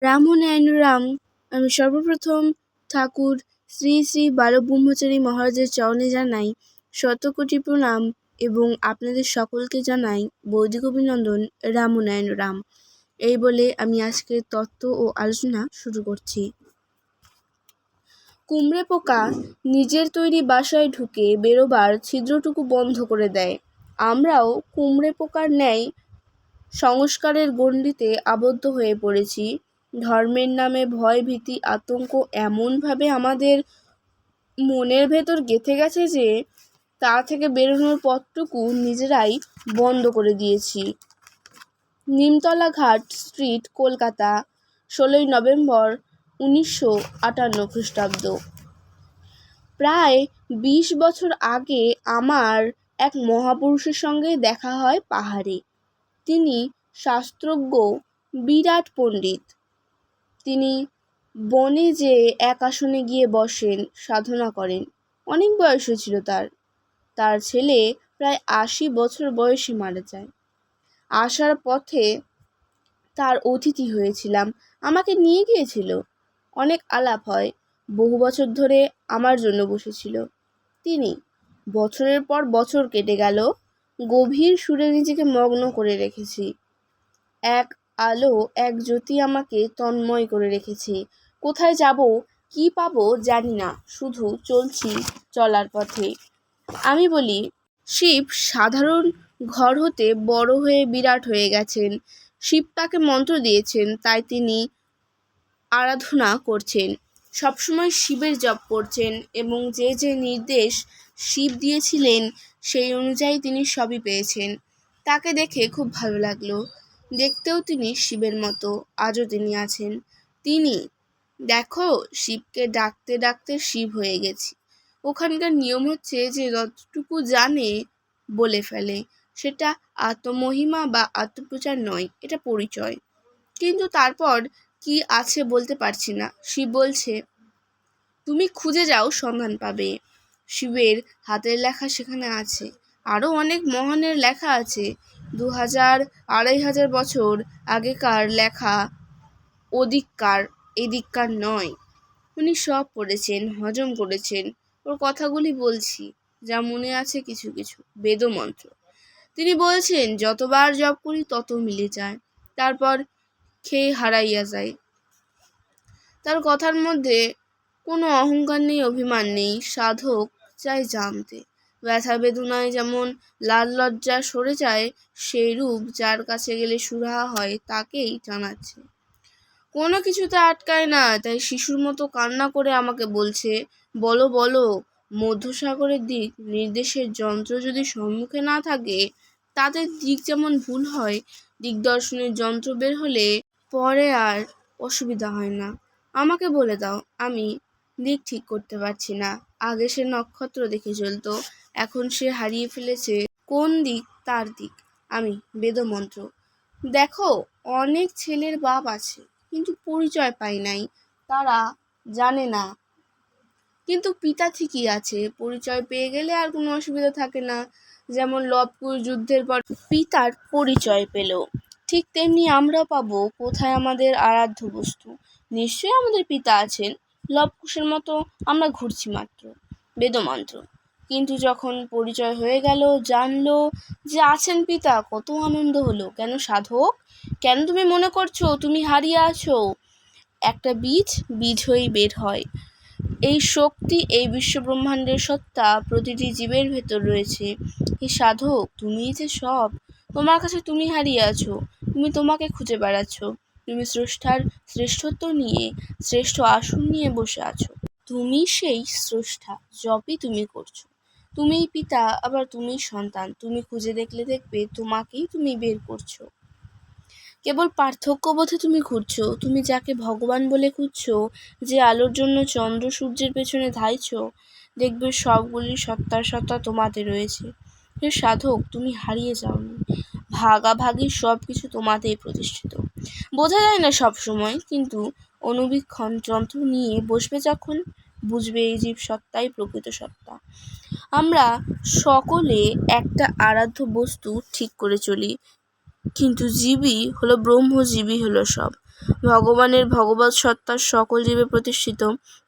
রাম ও রাম। আমি সর্বপ্রথম ঠাকুর শ্রী শ্রী বালব্রহ্মচারী মহারাজের চরণে জানাই শতকোটি প্রণাম এবং আপনাদের সকলকে জানাই বৈদিক অভিনন্দন। রাম ও রাম। এই বলে আমি আজকের তত্ত্ব ও আলোচনা শুরু করছি। কুমড়ে পোকা নিজের তৈরি বাসায় ঢুকে বেরোবার ছিদ্রটুকু বন্ধ করে দেয়। আমরাও কুমড়ে পোকার ন্যায় সংস্কারের গণ্ডিতে আবদ্ধ হয়ে পড়েছি। ধর্মের নামে ভয়, ভীতি, আতঙ্ক এমনভাবে আমাদের মনের ভেতর গেঁথে গেছে যে তা থেকে বেরোনোর পথটুকু নিজেরাই বন্ধ করে দিয়েছি। নিমতলা ঘাট স্ট্রিট, কলকাতা, 16ই নভেম্বর 1958 খ্রিস্টাব্দ। প্রায় 20 বছর আগে আমার এক মহাপুরুষের সঙ্গে দেখা হয় পাহাড়ে। তিনি শাস্ত্রজ্ঞ, বিরাট পণ্ডিত। তিনি বনে যে এক আসনে গিয়ে বসেন, সাধনা করেন। অনেক বয়স হয়েছিল তার। তার ছেলে প্রায় 80 বছর বয়সে মারা যায়। আসার পথে তার অতিথি হয়েছিলাম, আমাকে নিয়ে গিয়েছিল। অনেক আলাপ হয়। বহু বছর ধরে আমার জন্য বসেছিল তিনি। বছরের পর বছর কেটে গেল। গভীর সুরে নিজেকে মগ্ন করে রেখেছি। এক আলো, এক জ্যোতি আমাকে তন্ময় করে রেখেছে। কোথায় যাব, কি পাবো জানি না, শুধু চলছি চলার পথে। আমি বলি, শিব সাধারণ ঘর হতে বড় হয়ে বিরাট হয়ে গেছেন। শিব তাকে মন্ত্র দিয়েছেন, তাই তিনি আরাধনা করছেন। সবসময় শিবের জপ করছেন এবং যে যে নির্দেশ শিব দিয়েছিলেন সেই অনুযায়ী তিনি সবই পেয়েছেন। তাকে দেখে খুব ভালো লাগলো। দেখতেও তিনি শিবের মতো। আজও তিনি আছেন। তিনি, দেখো, শিবকে ডাকতে ডাকতে শিব হয়ে গেছি। ওখানকার নিয়ম হচ্ছে যে যতটুকু জানে বলে ফেলে। সেটা আত্মমহিমা বা আত্মপ্রচার নয়, এটা পরিচয়। কিন্তু তারপর কি আছে বলতে পারছি না। শিব বলছে, তুমি খুঁজে যাও, সন্ধান পাবে। শিবের হাতের লেখা সেখানে আছে। আরও অনেক মহানের লেখা আছে। 2000, 2500 বছর আগেকার লেখা, ওদিককার, এদিককার নয়। উনি সব পড়েছেন, হজম করেছেন। ওর কথাগুলি বলছি, যা মনে আছে কিছু কিছু। বেদমন্ত্র। তিনি বলছেন, যতবার জপ করি তত মিলে যায়, তারপর খেয়ে হারাইয়া যায়। তার কথার মধ্যে কোনো অহংকার নেই, অভিমান নেই। সাধক চাই জানতে। ব্যথা বেদনায় যেমন লাল লজ্জা সরে যায়, সেই রূপ যার কাছে গেলে সুরাহা হয়, তাকেই জানাচ্ছে। কোনো কিছুতে আটকায় না, তাই শিশুর মতো কান্না করে আমাকে বলছে, বলো বলো। মধ্যসাগরের দিক নির্দেশের যন্ত্র যদি সম্মুখে না থাকে, তাদের দিক যেমন ভুল হয়, দিগদর্শনের যন্ত্র বের হলে পরে আর অসুবিধা হয় না। আমাকে বলে দাও, আমি দিক ঠিক করতে পারছি না। আগে সে নক্ষত্র দেখে চলতো, এখন সে হারিয়ে ফেলেছে কোন দিক তার দিক। আমি বেদমন্ত্র। দেখো, অনেক ছেলের বাপ আছে, কিন্তু পরিচয় পাই নাই। তারা জানে না, কিন্তু পিতা ঠিকই আছে। পরিচয় পেয়ে গেলে আর কোনো অসুবিধা থাকে না। যেমন লবকুশ যুদ্ধের পর পিতার পরিচয় পেল, ঠিক তেমনি আমরাও পাবো কোথায় আমাদের আরাধ্য বস্তু। নিশ্চয়ই আমাদের পিতা আছেন। লবকুশের মতো আমরা ঘুরছি মাত্র। বেদমন্ত্র। কিন্তু যখন পরিচয় হয়ে গেল, জানলো যে আছেন পিতা, কত আনন্দ হলো। কেন সাধক, কেন তুমি মনে করছো তুমি হারিয়ে আছো? একটা বীজ হয়েই বের হয়। এই শক্তি, এই বিশ্বব্রহ্মাণ্ডের সত্তা প্রতিটি জীবের ভেতর রয়েছে। হে সাধক, তুমিই যে সব। তোমার কাছে তুমি হারিয়ে আছো। তুমি তোমাকে খুঁজে বেড়াচ্ছ। তুমি স্রষ্টার শ্রেষ্ঠত্ব নিয়ে, শ্রেষ্ঠ আসন নিয়ে বসে আছো। তুমি সেই স্রষ্টা, জপই তুমি করছো। তুমিই পিতা, আবার তুমিই সন্তান। তুমি খুঁজে দেখলে দেখবে তোমাকেই তুমি বের করছো। কেবল পার্থক্যবোধে তুমি ঘুরছো। তুমি যাকে ভগবান বলে খুঁজছো, যে আলোর জন্য চন্দ্র সূর্যের পেছনে ধাইছো, দেখবে সবগুলি সত্তার সত্তা তোমাতে রয়েছে। হে সাধক, তুমি হারিয়ে যাওনি। ভাগাভাগি সব কিছু তোমাতেই প্রতিষ্ঠিত। বোঝা যায় না সব সময়, কিন্তু অনুবীক্ষণ যন্ত্র নিয়ে বসবে যখন, বুঝবে এই জীব সত্তাই প্রকৃত সত্তা। আমরা সকলে একটা আরাধ্য বস্তু ঠিক করে চলি, কিন্তু জীবই হলো ব্রহ্ম, জীবই হলো সব। ভগবানের ভগবৎ সত্তার সকল জীবে প্রতিষ্ঠিত,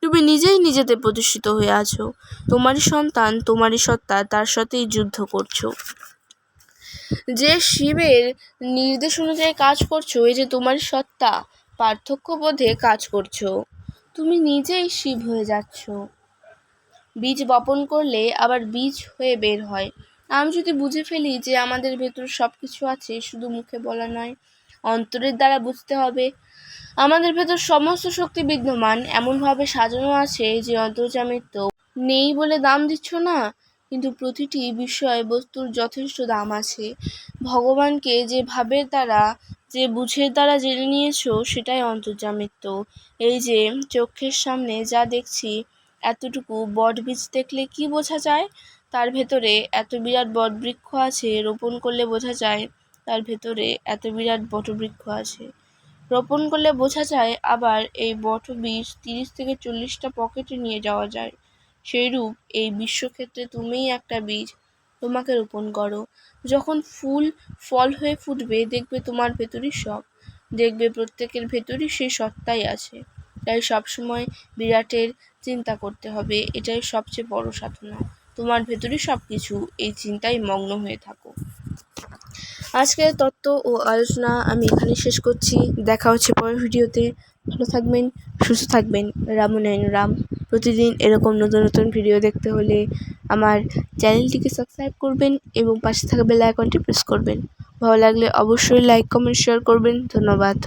তুমি নিজেই নিজেতে প্রতিষ্ঠিত হয়ে আছো। তোমারই সন্তান, তোমারই সত্তা, তার সাথেই যুদ্ধ করছো। যে শিবের নির্দেশ অনুযায়ী কাজ করছো, এই যে তোমারই সত্তা, পার্থক্য বোধে কাজ করছো। তুমি নিজেই শিব হয়ে যাচ্ছ। বীজ বপন করলে আবার বীজ হয়ে বের হয়। আমি যদি বুঝে ফেলি যে আমাদের ভেতর সব কিছু আছে, শুধু মুখে বলা নয়, অন্তরের দ্বারা বুঝতে হবে। আমাদের ভেতর সমস্ত শক্তি বিদ্যমান, এমনভাবে সাজানো আছে যে অন্তর্যামিত্ব নেই বলে দাম দিচ্ছ না, কিন্তু প্রতিটি বিষয় বস্তুর যথেষ্ট দাম আছে। ভগবানকে যে ভাবের দ্বারা, যে বুঝের দ্বারা জেনে নিয়েছো, সেটাই অন্তর্যামিত্ব। এই যে চোখের সামনে যা দেখছি, এতটুকু বট বীজ দেখলে কি বোঝা যায়? তার ভেতরে এত বিরাট বট বৃক্ষ আছে। রোপণ করলে বোঝা যায় তার ভেতরে এত বিরাট বটবৃক্ষ আছে। রোপণ করলে বোঝা যায় আবার এই বট বীজ 30 থেকে 40টা পকেটে নিয়ে যাওয়া যায়। সেইরূপ এই বিশ্বক্ষেত্রে তুমিই একটা বীজ, তোমাকে রোপণ করো। যখন ফুল ফল হয়ে ফুটবে, দেখবে তোমার ভেতরই সব। দেখবে প্রত্যেকের ভেতরই সেই সত্তাই আছে। তাই সবসময় বিরাটের চিন্তা করতে হবে, এটাই সবচেয়ে বড় সাধনা। তোমার ভেতরই সব কিছু, এই চিন্তায় মগ্ন হয়ে থাকো। আজকের তত্ত্ব ও আলোচনা আমি এখানে শেষ করছি। দেখা হচ্ছে পরের ভিডিওতে। ভালো থাকবেন, সুস্থ থাকবেন। রামনারায়ণ রাম। প্রতিদিন এরকম নতুন নতুন ভিডিও দেখতে হলে আমার চ্যানেলটিকে সাবস্ক্রাইব করবেন এবং পাশে থাকা বেল আইকনটি প্রেস করবেন। ভালো লাগলে অবশ্যই লাইক, কমেন্ট, শেয়ার করবেন। ধন্যবাদ।